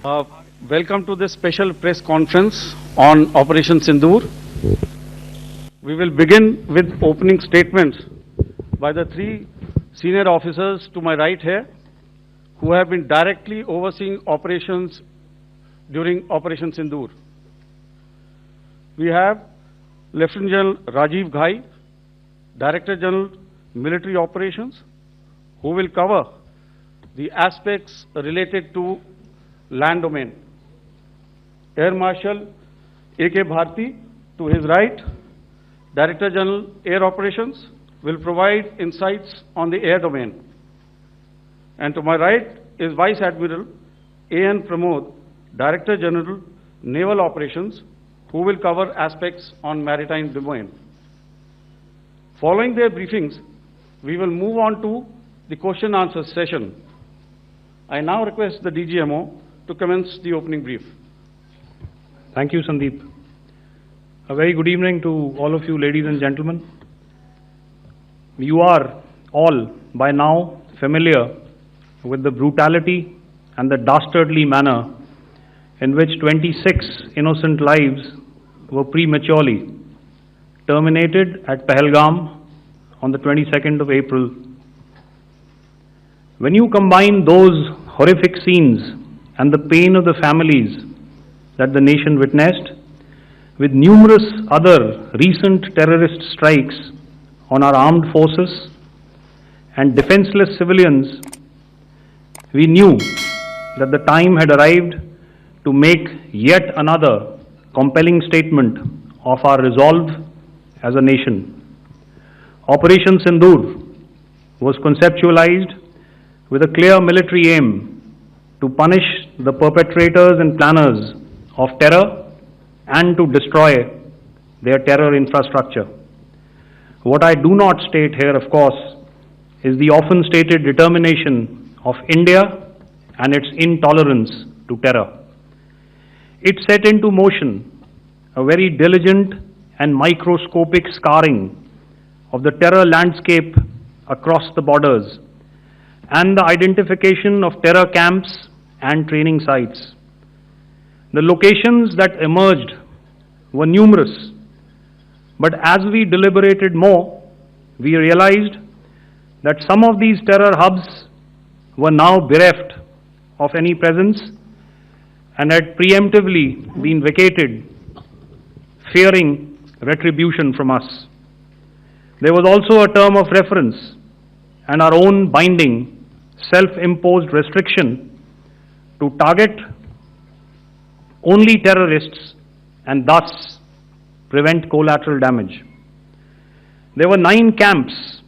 Uh, Welcome to this special press conference on Operation Sindoor. We will begin with opening statements by the three senior officers to my right here who have been directly overseeing operations during Operation Sindoor. We have Lieutenant General Rajiv Ghai, Director General Military Operations, who will cover the aspects related to land domain. Air Marshal A.K. Bharti, to his right, Director General Air Operations, will provide insights on the air domain. And to my right is Vice Admiral A.N. Pramod, Director General Naval Operations, who will cover aspects on maritime domain. Following their briefings, we will move on to the question answer session. I now request the DGMO to commence the opening brief. Thank you, Sandeep. A very good evening to all of you, ladies and gentlemen. You are all by now familiar with the brutality and the dastardly manner in which 26 innocent lives were prematurely terminated at Pahalgam on the 22nd of April. When you combine those horrific scenes and the pain of the families that the nation witnessed with numerous other recent terrorist strikes on our armed forces and defenseless civilians, we knew that the time had arrived to make yet another compelling statement of our resolve as a nation. Operation Sindoor was conceptualized with a clear military aim to punish the perpetrators and planners of terror and to destroy their terror infrastructure. What I do not state here, of course, is the often stated determination of India and its intolerance to terror. It set into motion a very diligent and microscopic scarring of the terror landscape across the borders and the identification of terror camps and training sites. The locations that emerged were numerous, but as we deliberated more, we realized that some of these terror hubs were now bereft of any presence and had preemptively been vacated, fearing retribution from us. There was also a term of reference and our own binding, self-imposed restriction to target only terrorists and thus prevent collateral damage. There were 9 camps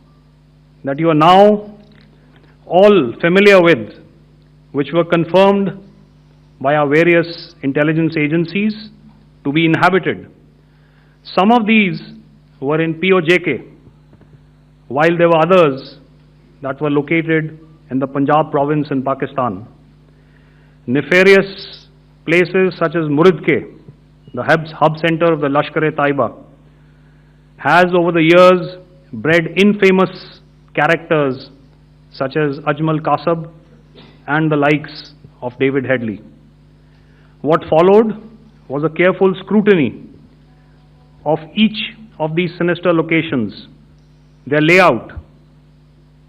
that you are now all familiar with, which were confirmed by our various intelligence agencies to be inhabited. Some of these were in POJK, while there were others that were located in the Punjab province in Pakistan. Nefarious places such as Muridke, the hub center of the Lashkar-e-Taiba, has over the years bred infamous characters such as Ajmal Kasab and the likes of David Headley. What followed was a careful scrutiny of each of these sinister locations, their layout,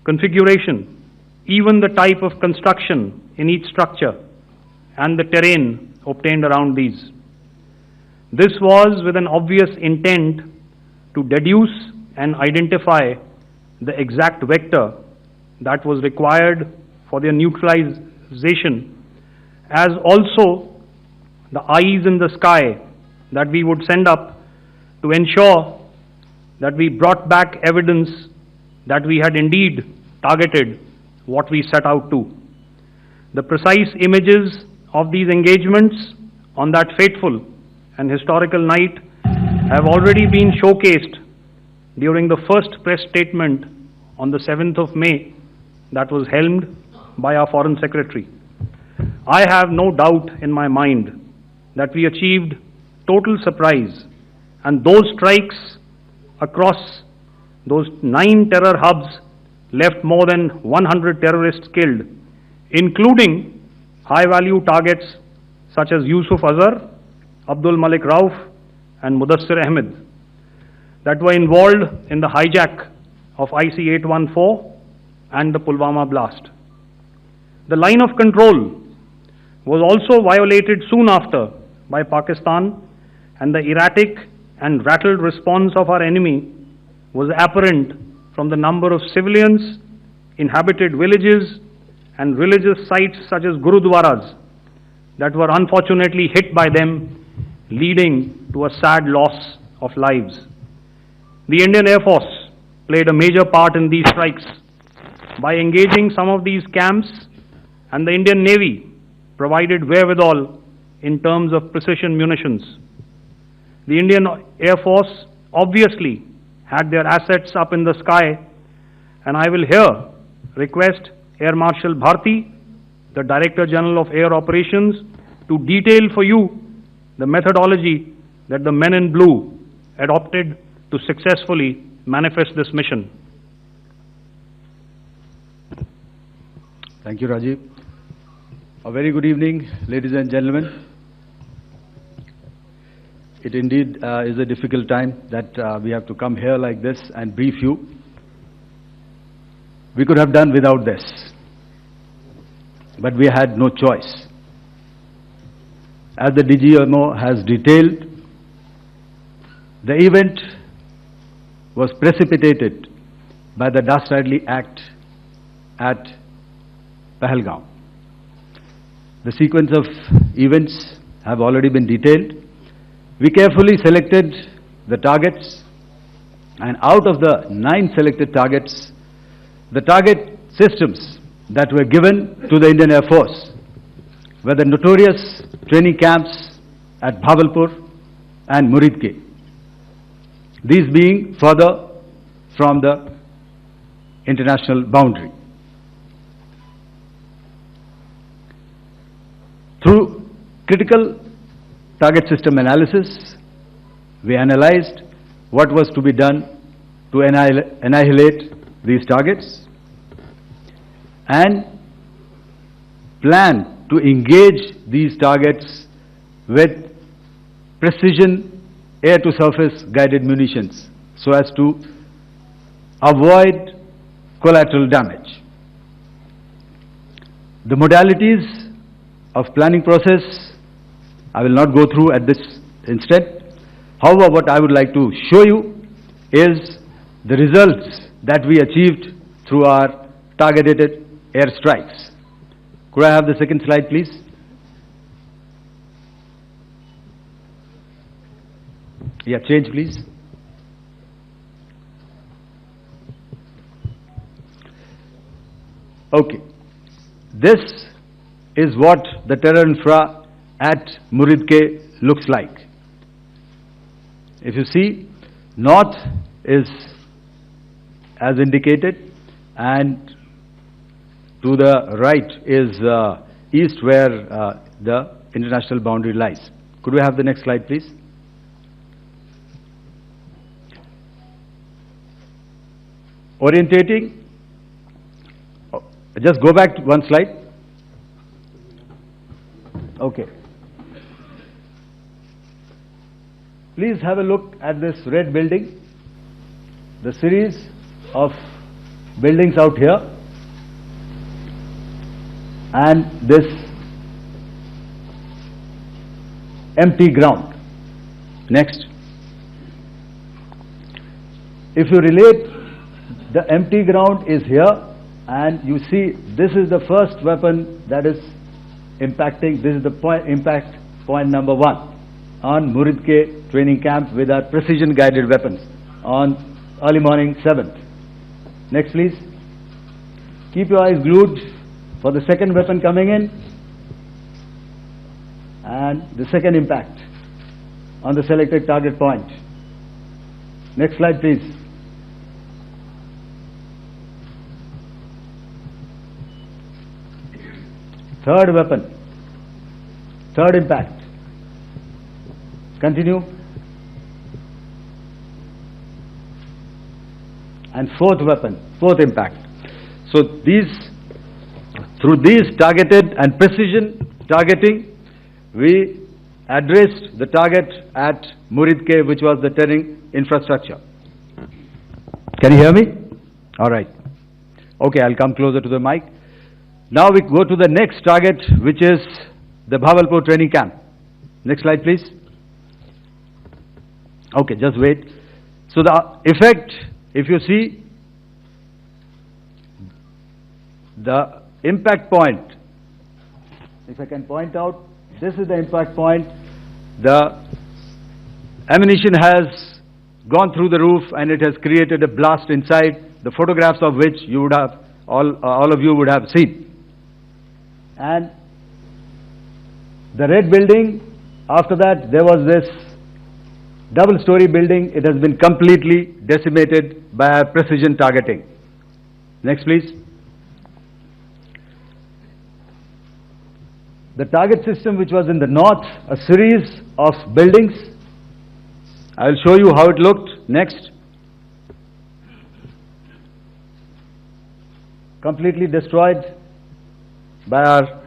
configuration, even the type of construction in each structure, and the terrain obtained around these. This was with an obvious intent to deduce and identify the exact vector that was required for their neutralization, as also the eyes in the sky that we would send up to ensure that we brought back evidence that we had indeed targeted what we set out to. The precise images of these engagements on that fateful and historical night have already been showcased during the first press statement on the 7th of May that was helmed by our Foreign Secretary. I have no doubt in my mind that we achieved total surprise, and those strikes across those 9 terror hubs left more than 100 terrorists killed, including high-value targets such as Yusuf Azhar, Abdul Malik Rauf, and Mudassir Ahmed, that were involved in the hijack of IC-814 and the Pulwama blast. The line of control was also violated soon after by Pakistan, and the erratic and rattled response of our enemy was apparent from the number of civilians, inhabited villages, and religious sites such as Gurudwaras that were unfortunately hit by them, leading to a sad loss of lives. The Indian Air Force played a major part in these strikes by engaging some of these camps, and the Indian Navy provided wherewithal in terms of precision munitions. The Indian Air Force obviously had their assets up in the sky, and I will here request Air Marshal Bharti, the Director General of Air Operations, to detail for you the methodology that the men in blue adopted to successfully manifest this mission. Thank you, Rajiv. A very good evening, ladies and gentlemen. It indeed is a difficult time that we have to come here like this and brief you. We could have done without this, but we had no choice. As the DGMO has detailed, the event was precipitated by the dastardly act at Pahalgam. The sequence of events have already been detailed. We carefully selected the targets, and out of the 9 selected targets, the target systems that were given to the Indian Air Force were the notorious training camps at Bhavalpur and Muridke, these being further from the international boundary. Through critical target system analysis, we analyzed what was to be done to annihilate these targets and plan to engage these targets with precision air-to-surface guided munitions so as to avoid collateral damage. The modalities of planning process I will not go through at this instant. However, what I would like to show you is the results that we achieved through our targeted air strikes. Could I have the second slide, please? Yeah, change, please. Okay. This is what the terror infra at Muridke looks like. If you see, north is as indicated, and to the right is east, where the international boundary lies. Could we have the next slide, please? Orientating. Just go back to one slide. Okay. Please have a look at this red building, the series of buildings out here, and this empty ground. Next. If you relate, the empty ground is here, and you see this is the first weapon that is impacting. This is the impact point number 1 on Muridke training camp with our precision guided weapons on early morning 7th. Next, please. Keep your eyes glued for the second weapon coming in and the second impact on the selected target point. Next slide, please. Third weapon, third impact. Continue. And fourth weapon, fourth impact. So through these targeted and precision targeting, we addressed the target at Muridke, which was the turning infrastructure. Can you hear me? All right. Okay, I'll come closer to the mic. Now we go to the next target, which is the Bhavalpur training camp. Next slide, please. Okay, just wait. So the effect, if you see, the impact point, if I can point out, this is the impact point. The ammunition has gone through the roof and it has created a blast inside, the photographs of which you would have, all of you would have seen. And the red building, after that there was this double-story building. It has been completely decimated by our precision targeting. Next, please. The target system, which was in the north, a series of buildings. I will show you how it looked. Next. Completely destroyed by our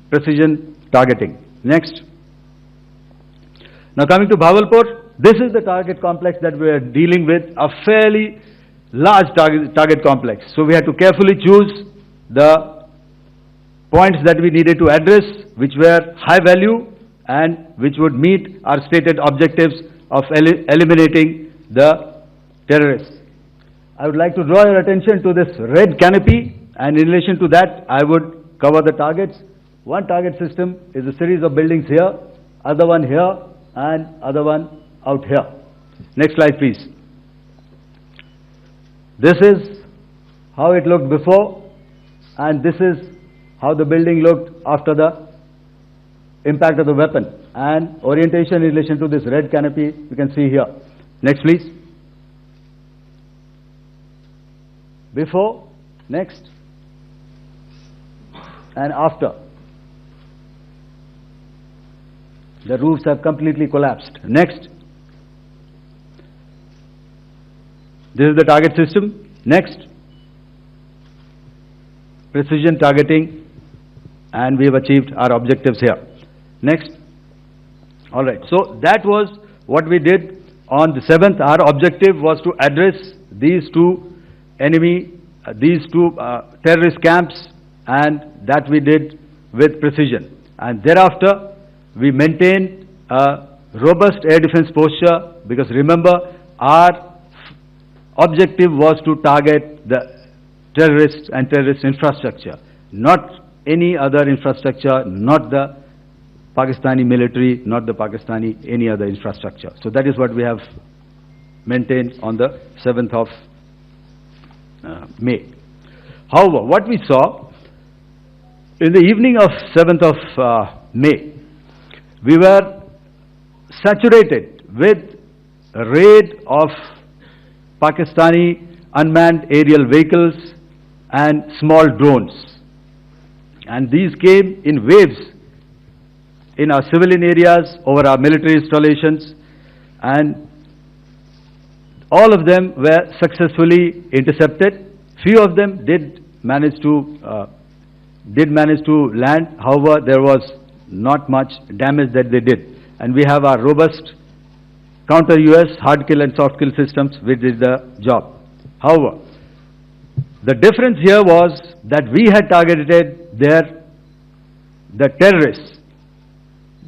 precision targeting. Next. Now coming to Bhavalpur, this is the target complex that we are dealing with, a fairly large target complex. So we had to carefully choose the points that we needed to address, which were high value and which would meet our stated objectives of eliminating the terrorists. I would like to draw your attention to this red canopy, and in relation to that, I would cover the targets. One target system is a series of buildings here, other one here, and other one out here. Next slide, please. This is how it looked before, and this is how the building looked after the impact of the weapon. And orientation in relation to this red canopy, you can see here. Next, please. Before, next, and after. The roofs have completely collapsed. Next. This is the target system. Next. Precision targeting, and we have achieved our objectives here. Next. All right. So that was what we did on the 7th. Our objective was to address these two terrorist camps, and that we did with precision. And thereafter, we maintained a robust air defense posture, because remember, our objective was to target the terrorists and terrorist infrastructure, not any other infrastructure, not the Pakistani military, not the Pakistani any other infrastructure. So that is what we have maintained on the 7th of May. However, what we saw in the evening of 7th of May, we were saturated with a raid of Pakistani unmanned aerial vehicles and small drones. And these came in waves in our civilian areas, over our military installations, and all of them were successfully intercepted. Few of them did manage to land. However, there was not much damage that they did. And we have our robust counter-US hard kill and soft kill systems which did the job. However, the difference here was that we had targeted the terrorists.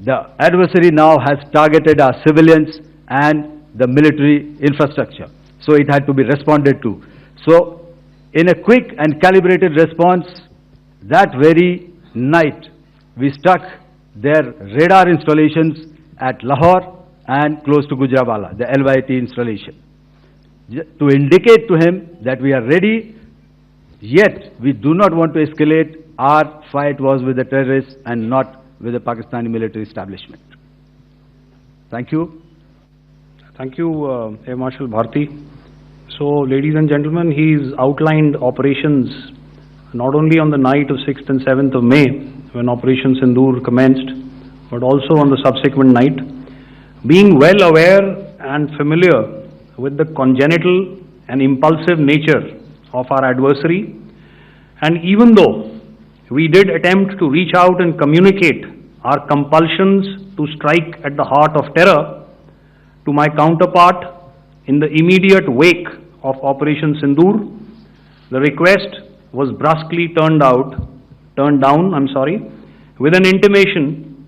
The adversary now has targeted our civilians and the military infrastructure. So it had to be responded to. So in a quick and calibrated response, that very night, we struck their radar installations at Lahore and close to Gujranwala, the LYT installation, to indicate to him that we are ready, yet we do not want to escalate. Our fight was with the terrorists and not with the Pakistani military establishment. Thank you. Thank you, Air Marshal Bharti. So, ladies and gentlemen, he's outlined operations not only on the night of 6th and 7th of May, when Operation Sindoor commenced, but also on the subsequent night. Being well aware and familiar with the congenital and impulsive nature of our adversary, and even though we did attempt to reach out and communicate are compulsions to strike at the heart of terror, to my counterpart in the immediate wake of Operation Sindoor, the request was brusquely turned down, with an intimation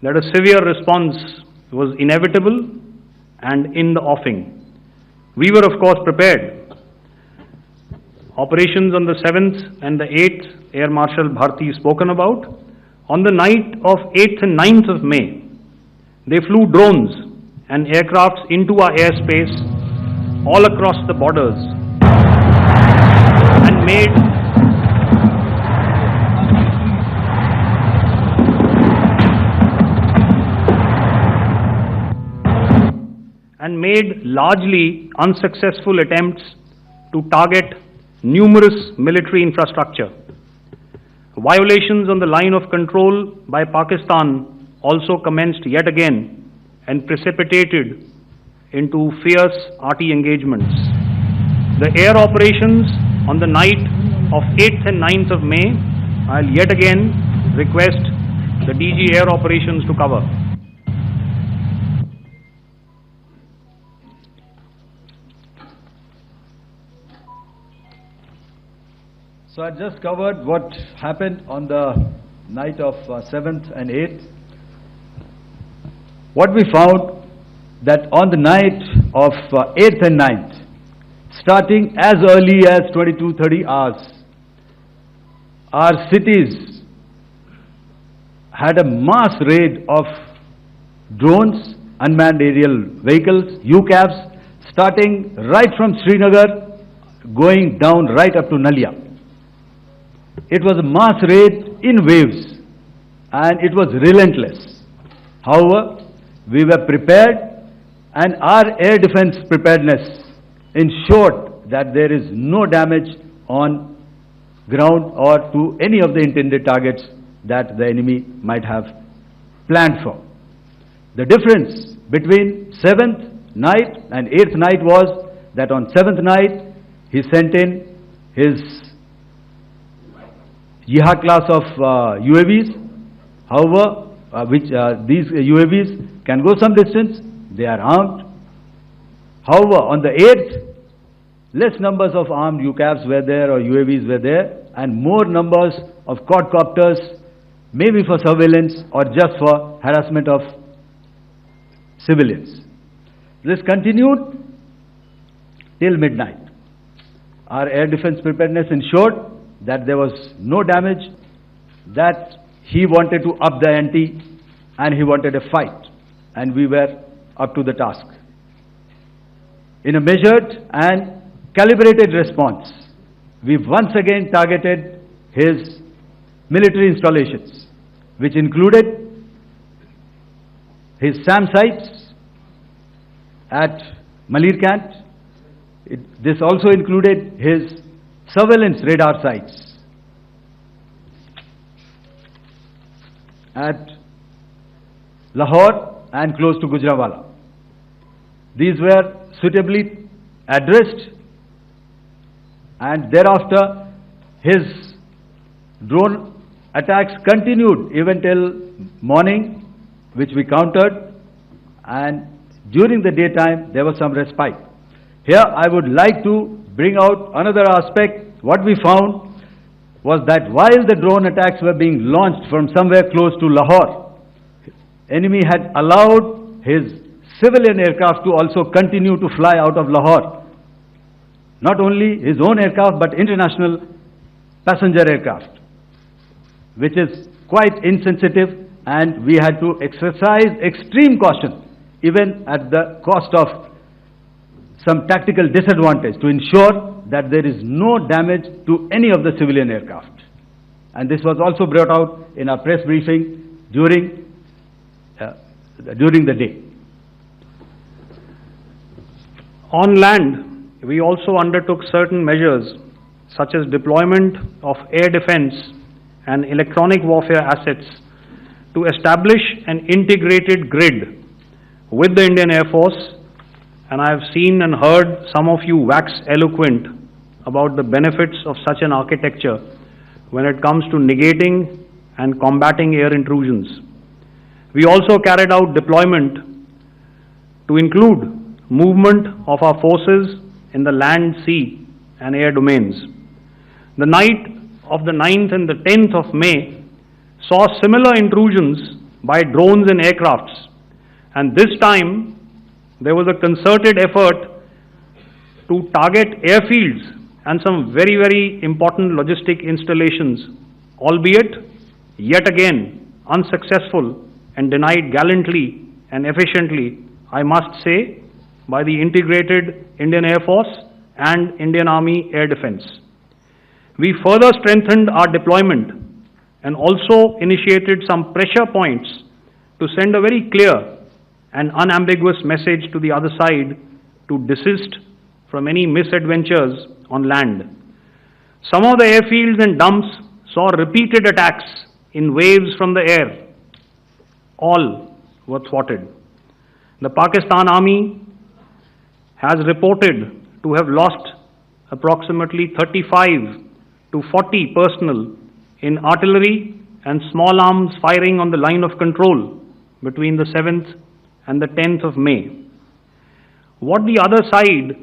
that a severe response was inevitable and in the offing. We were, of course, prepared. Operations on the 7th and the 8th, Air Marshal Bharti spoken about. On the night of 8th and 9th of May, they flew drones and aircrafts into our airspace all across the borders and made largely unsuccessful attempts to target numerous military infrastructure. Violations on the line of control by Pakistan also commenced yet again and precipitated into fierce arty engagements. The air operations on the night of 8th and 9th of May, I'll yet again request the DG Air Operations to cover. So I just covered what happened on the night of 7th and 8th. What we found that on the night of 8th and 9th, starting as early as 22:30 hours, our cities had a mass raid of drones, unmanned aerial vehicles, UCAVs, starting right from Srinagar, going down right up to Nalia. It was a mass raid in waves and it was relentless. However, we were prepared and our air defense preparedness ensured that there is no damage on ground or to any of the intended targets that the enemy might have planned for. The difference between 7th night and 8th night was that on 7th night he sent in his Jihad class of UAVs. However, these UAVs can go some distance, they are armed. However, on the 8th, less numbers of armed UCAVs were there or UAVs were there, and more numbers of quadcopters, maybe for surveillance or just for harassment of civilians. This continued till midnight. Our air defense preparedness ensured that there was no damage, that he wanted to up the ante and he wanted a fight, and we were up to the task. In a measured and calibrated response, we once again targeted his military installations, which included his SAM sites at Malirkant. This also included his surveillance radar sites at Lahore and close to Gujranwala. These were suitably addressed, and thereafter his drone attacks continued even till morning, which we countered, and during the daytime there was some respite. Here I would like to bring out another aspect. What we found was that while the drone attacks were being launched from somewhere close to Lahore, enemy had allowed his civilian aircraft to also continue to fly out of Lahore. Not only his own aircraft, but international passenger aircraft, which is quite insensitive, and we had to exercise extreme caution, even at the cost of some tactical disadvantage, to ensure that there is no damage to any of the civilian aircraft. And this was also brought out in our press briefing during the day. On land, we also undertook certain measures such as deployment of air defense and electronic warfare assets to establish an integrated grid with the Indian Air Force, and I have seen and heard some of you wax eloquent about the benefits of such an architecture when it comes to negating and combating air intrusions. We also carried out deployment to include movement of our forces in the land, sea and air domains. The night of the 9th and the 10th of May saw similar intrusions by drones and aircrafts, and this time there was a concerted effort to target airfields and some very, very important logistic installations, albeit yet again unsuccessful and denied gallantly and efficiently, I must say, by the integrated Indian Air Force and Indian Army Air Defence. We further strengthened our deployment and also initiated some pressure points to send a very clear and unambiguous message to the other side to desist from any misadventures on land. Some of the airfields and dumps saw repeated attacks in waves from the air. All were thwarted. The Pakistan Army has reported to have lost approximately 35 to 40 personnel in artillery and small arms firing on the line of control between the 7th and the 10th of May. What the other side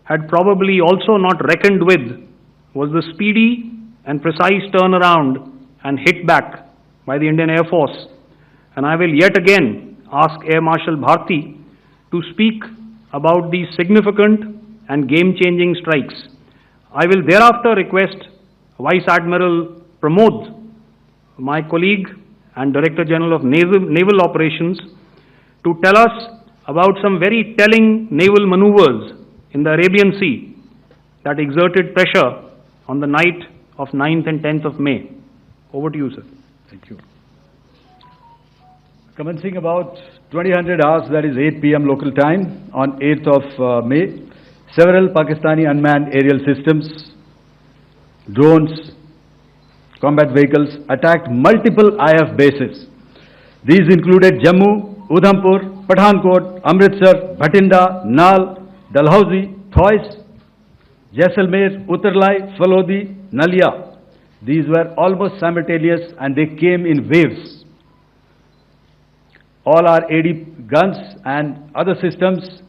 had probably also not reckoned with was the speedy and precise turnaround and hit back by the Indian Air Force. And I will yet again ask Air Marshal Bharti to speak about these significant and game-changing strikes. I will thereafter request Vice Admiral Pramod, my colleague and Director General of Naval Operations, to tell us about some very telling naval maneuvers in the Arabian Sea that exerted pressure on the night of 9th and 10th of May. Over to you, sir. Thank you. Commencing about 2000 hours, that is 8 p.m. local time, on 8th of May, several Pakistani unmanned aerial systems, drones, combat vehicles attacked multiple IF bases. These included Jammu, Udhampur, Pathankot, Amritsar, Bhatinda, Nal, Dalhousie, Thois, Jaisalmer, Uttarlai, Falodi, Nalia. These were almost simultaneous and they came in waves. All our AD guns and other systems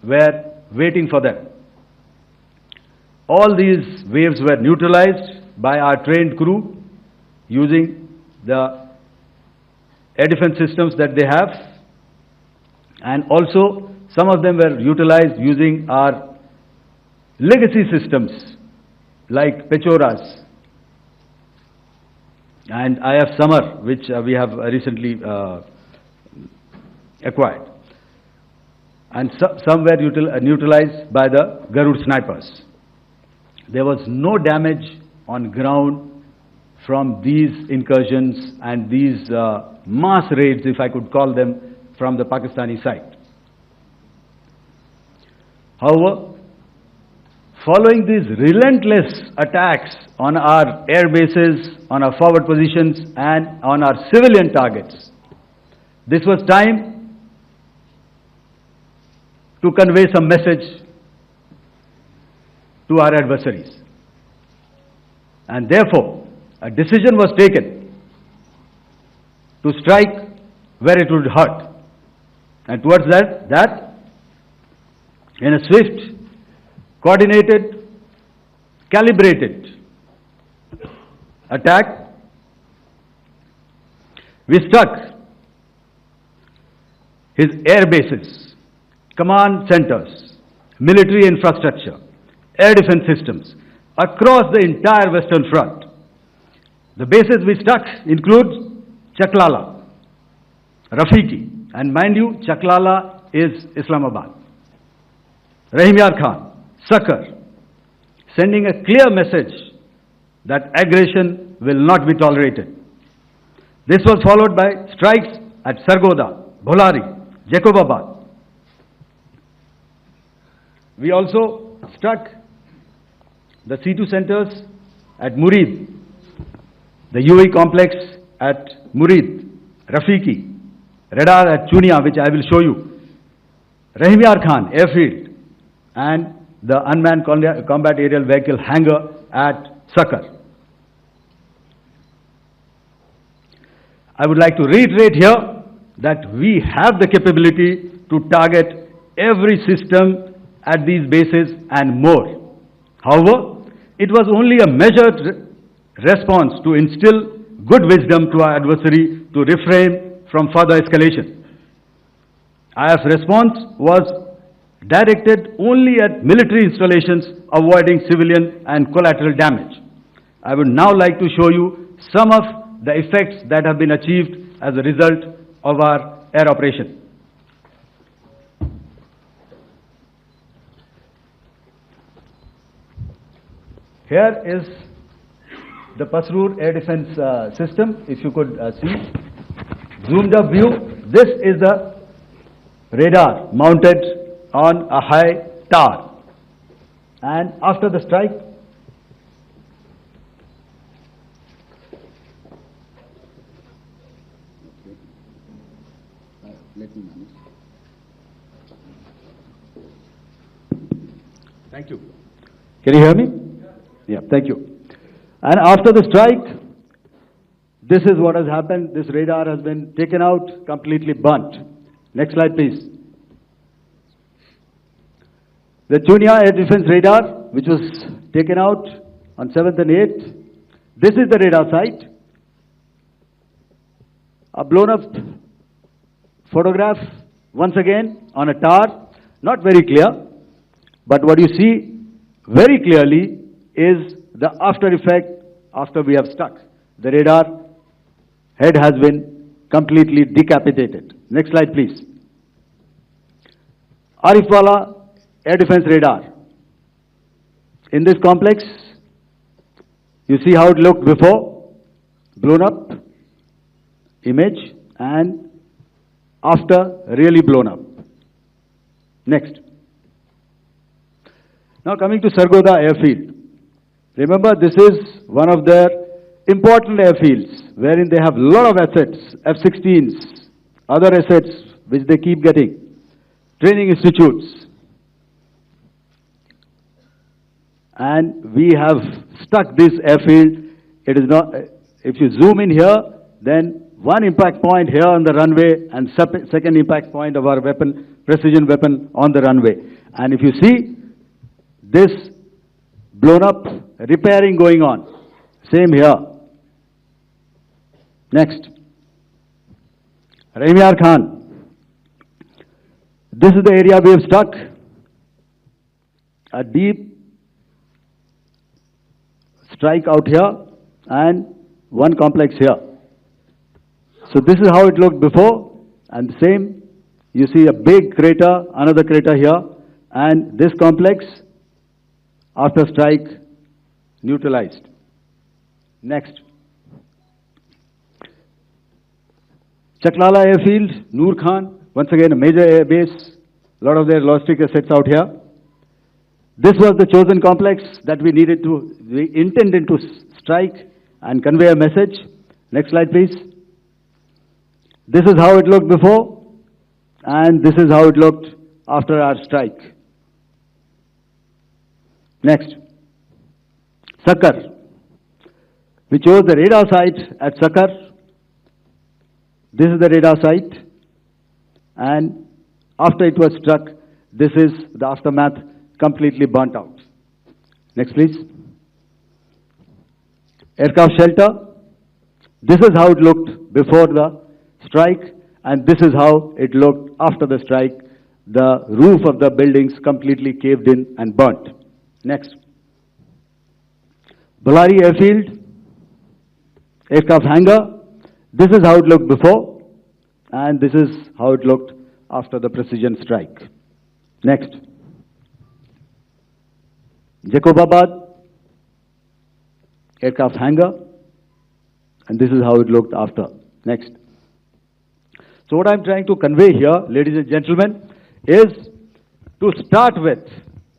were waiting for them. All these waves were neutralized by our trained crew using the air defense systems that they have, and also some of them were utilized using our legacy systems like Pechoras and IF Summer, which we have recently acquired. And some were neutralized by the Garud snipers. There was no damage on ground from these incursions and these mass raids, if I could call them, from the Pakistani side. However, following these relentless attacks on our air bases, on our forward positions and on our civilian targets, this was time to convey some message to our adversaries. And therefore, a decision was taken to strike where it would hurt. And towards that, in a swift, coordinated, calibrated attack, we struck his air bases, command centers, military infrastructure, air defense systems across the entire Western Front. The bases we struck include Chaklala, Rafiki, and mind you, Chaklala is Islamabad, Rahim Yar Khan, Sakar, sending a clear message that aggression will not be tolerated. This was followed by strikes at Sargoda, Bholari, Jacobabad. We also struck the C2 centers at Murid, the UAE complex at Murid, Rafiki, radar at Chunia, which I will show you, Rahim Yar Khan airfield, and the unmanned combat aerial vehicle hangar at Sakar. I would like to reiterate here that we have the capability to target every system at these bases and more. However, it was only a measured response to instill good wisdom to our adversary to refrain from further escalation. IF's response was directed only at military installations, avoiding civilian and collateral damage. I would now like to show you some of the effects that have been achieved as a result of our air operation. Here is the Pasrur air defense system, if you could see. Zoomed up view, this is the radar mounted on a high tower. And after the strike, thank you. Can you hear me? Yeah, thank you. And after the strike, this is what has happened. This radar has been taken out, completely burnt. Next slide, please. The Chunia air defense radar, which was taken out on 7th and 8th. This is the radar site. A blown up photograph, once again, on a tower. Not very clear, but what you see very clearly is the after effect after we have struck. The radar head has been completely decapitated. Next slide, please. Arifwala air defense radar. In this complex, you see how it looked before, blown up image, and after really blown up. Next. Now coming to Sargodha airfield. Remember, this is one of their important airfields wherein they have a lot of assets, F-16s, other assets which they keep getting, training institutes. And we have stuck this airfield. It is not, if you zoom in here, then one impact point here on the runway and second impact point of our weapon, precision weapon on the runway. And if you see this blown up repairing going on, same here. Next. Raimiar Khan. This is the area we have struck. A deep strike out here and one complex here. So this is how it looked before, and the same, you see a big crater, another crater here, and this complex, after strike, neutralized. Next. Chaklala airfield, Noor Khan, once again a major air base, a lot of their logistic assets out here. This was the chosen complex that we intended to strike and convey a message. Next slide, please. This is how it looked before, and this is how it looked after our strike. Next. Sakar. We chose the radar site at Sakar. This is the radar site, and after it was struck, this is the aftermath, completely burnt out. Next, please. Aircraft shelter. This is how it looked before the strike, and this is how it looked after the strike. The roof of the buildings completely caved in and burnt. Next. Ballari airfield, aircraft hangar. This is how it looked before, and this is how it looked after the precision strike. Next. Jacobabad, aircraft hangar, and this is how it looked after. Next. So what I'm trying to convey here, ladies and gentlemen, is to start with,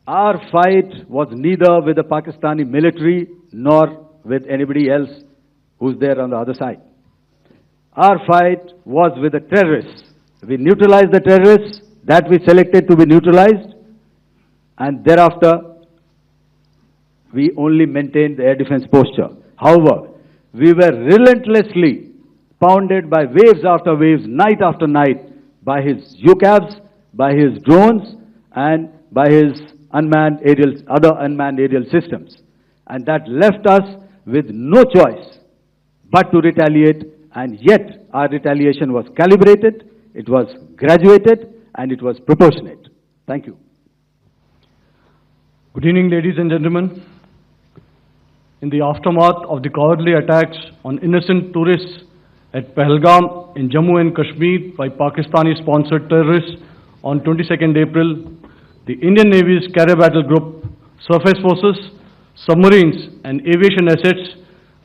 our fight was neither with the Pakistani military nor with anybody else who's there on the other side. Our fight was with the terrorists. We neutralized the terrorists that we selected to be neutralized, and thereafter we only maintained the air defense posture. However, we were relentlessly pounded by waves after waves, night after night, by his UCAVs, by his drones, and by his other unmanned aerial systems. And that left us with no choice but to retaliate, and yet our retaliation was calibrated, it was graduated, and it was proportionate. Thank you. Good evening, ladies and gentlemen. In the aftermath of the cowardly attacks on innocent tourists at Pahalgam in Jammu and Kashmir by Pakistani-sponsored terrorists on 22nd April, the Indian Navy's Carrier Battle Group, surface forces, submarines, and aviation assets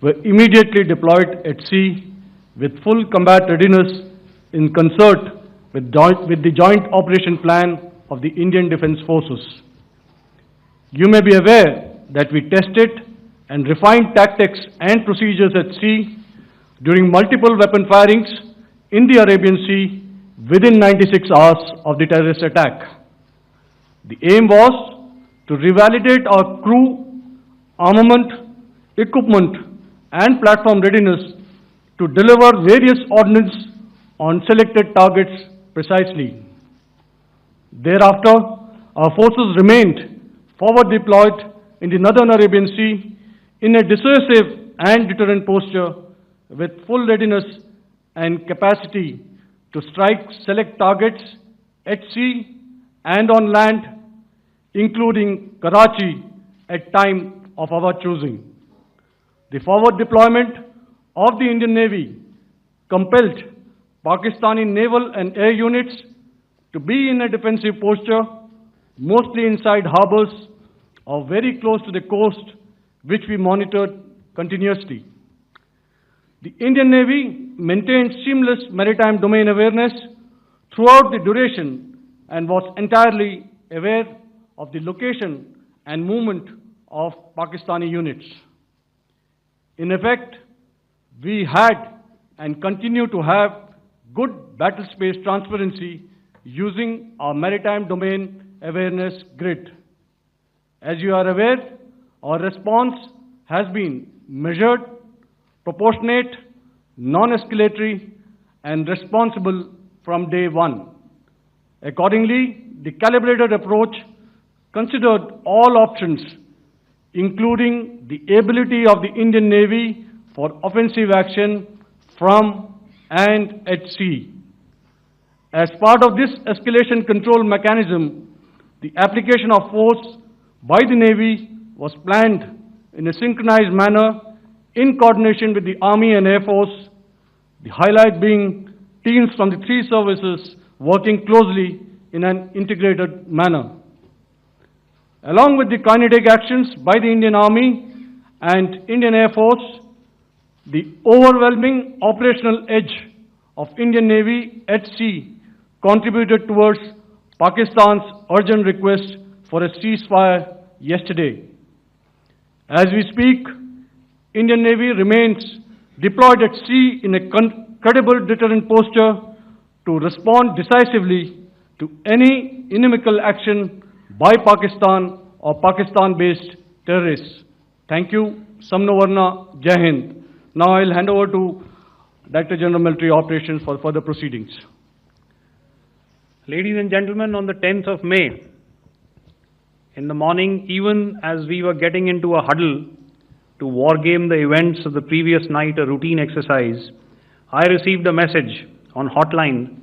were immediately deployed at sea with full combat readiness in concert with the joint operation plan of the Indian Defence Forces. You may be aware that we tested and refined tactics and procedures at sea during multiple weapon firings in the Arabian Sea within 96 hours of the terrorist attack. The aim was to revalidate our crew, armament, equipment, and platform readiness to deliver various ordnance on selected targets precisely. Thereafter, our forces remained forward deployed in the Northern Arabian Sea in a dissuasive and deterrent posture with full readiness and capacity to strike select targets at sea and on land, including Karachi at time of our choosing. The forward deployment of the Indian Navy compelled Pakistani naval and air units to be in a defensive posture, mostly inside harbors or very close to the coast, which we monitored continuously. The Indian Navy maintained seamless maritime domain awareness throughout the duration and was entirely aware of the location and movement of Pakistani units. In effect, we had and continue to have good battle space transparency using our maritime domain awareness grid. As you are aware, our response has been measured, proportionate, non-escalatory, and responsible from day one. Accordingly, the calibrated approach considered all options, including the ability of the Indian Navy for offensive action from and at sea. As part of this escalation control mechanism, the application of force by the Navy was planned in a synchronized manner in coordination with the Army and Air Force, the highlight being teams from the three services working closely in an integrated manner. Along with the kinetic actions by the Indian Army and Indian Air Force, the overwhelming operational edge of Indian Navy at sea contributed towards Pakistan's urgent request for a ceasefire yesterday. As we speak, Indian Navy remains deployed at sea in a credible deterrent posture to respond decisively to any inimical action by Pakistan or Pakistan-based terrorists. Thank you. Samno Varna, Jai Hind. Now I'll hand over to Director General Military Operations for further proceedings. Ladies and gentlemen, on the 10th of May, in the morning, even as we were getting into a huddle to wargame the events of the previous night, a routine exercise, I received a message on hotline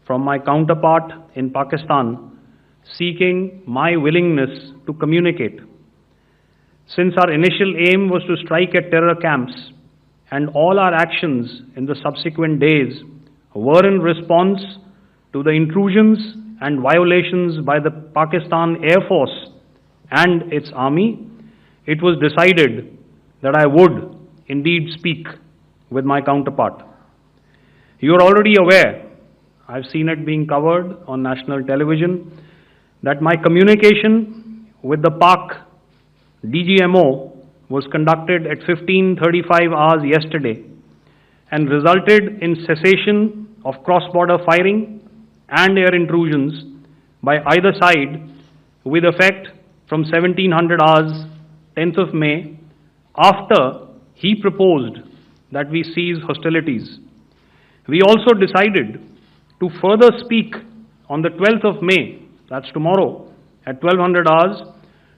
from my counterpart in Pakistan seeking my willingness to communicate. Since our initial aim was to strike at terror camps, and all our actions in the subsequent days were in response to the intrusions and violations by the Pakistan Air Force and its army, it was decided that I would indeed speak with my counterpart. You are already aware, I've seen it being covered on national television, that my communication with the Pak DGMO was conducted at 15:35 hours yesterday and resulted in cessation of cross-border firing and air intrusions by either side with effect from 1700 hours 10th of May, after he proposed that we cease hostilities. We also decided to further speak on the 12th of May, that's tomorrow, at 1200 hours,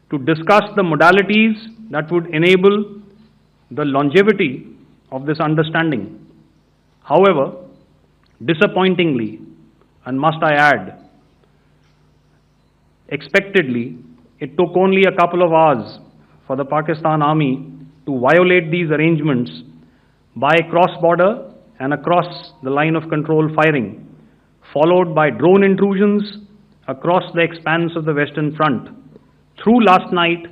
to discuss the modalities that would enable the longevity of this understanding. However, disappointingly, and must I add, expectedly, it took only a couple of hours for the Pakistan Army to violate these arrangements by cross-border and across the line of control firing, followed by drone intrusions across the expanse of the Western Front through last night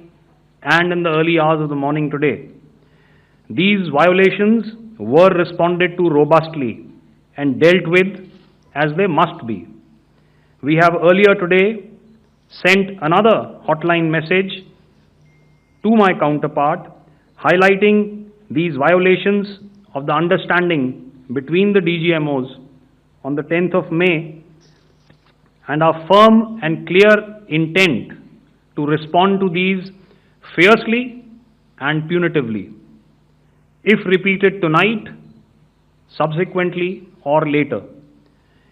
and in the early hours of the morning today. These violations were responded to robustly and dealt with as they must be. We have earlier today sent another hotline message to my counterpart highlighting these violations of the understanding between the DGMOs on the 10th of May and our firm and clear intent to respond to these fiercely and punitively, if repeated tonight, subsequently, or later.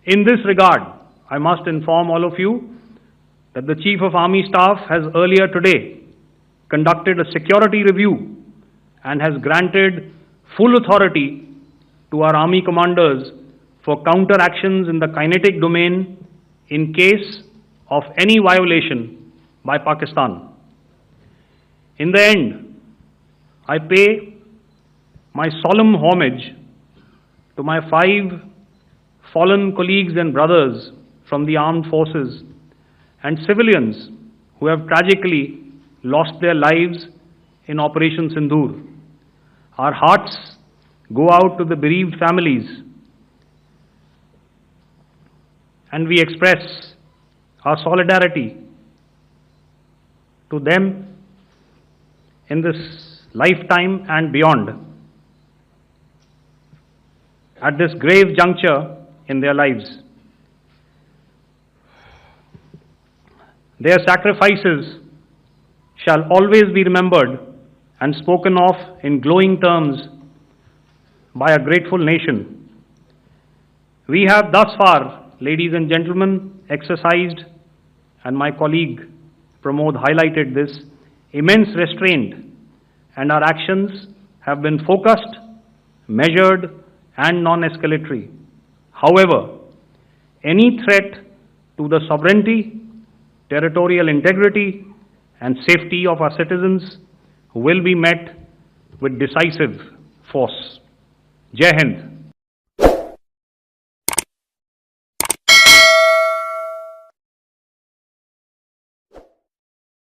In this regard, I must inform all of you that the Chief of Army Staff has earlier today conducted a security review and has granted full authority to our Army commanders for counter-actions in the kinetic domain in case of any violation by Pakistan. In the end, I pay my solemn homage to my 5 fallen colleagues and brothers from the armed forces and civilians who have tragically lost their lives in Operation Sindoor. Our hearts go out to the bereaved families, and we express our solidarity to them in this lifetime and beyond at this grave juncture in their lives. Their sacrifices shall always be remembered and spoken of in glowing terms by a grateful nation. We have thus far, ladies and gentlemen, exercised, and my colleague Pramod highlighted this, immense restraint, and our actions have been focused, measured, and non-escalatory. However, any threat to the sovereignty, territorial integrity, and safety of our citizens will be met with decisive force. Jai Hind.